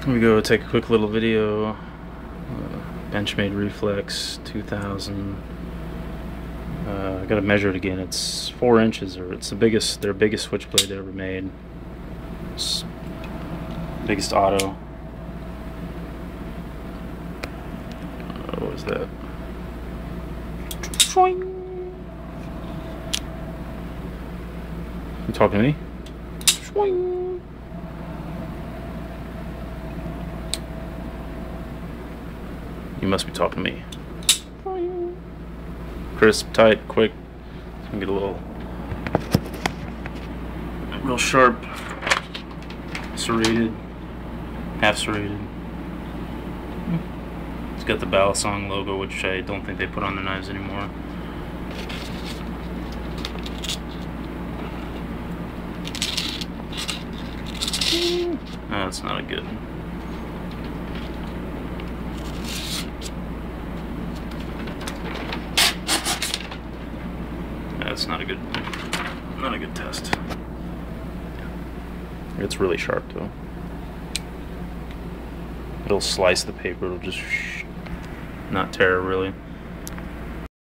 Here we go, take a quick little video. Benchmade reflex 2000. I gotta measure it again. It's 4 inches, or it's their biggest switchblade they ever made. It's biggest auto. What was that? You talking to me? You must be talking to me. Crisp, tight, quick. It's gonna get a little real sharp, serrated, half serrated. It's got the Balisong logo, which I don't think they put on their knives anymore. That's not a good. That's not a good test. It's really sharp though. It'll slice the paper. It'll just not tear really.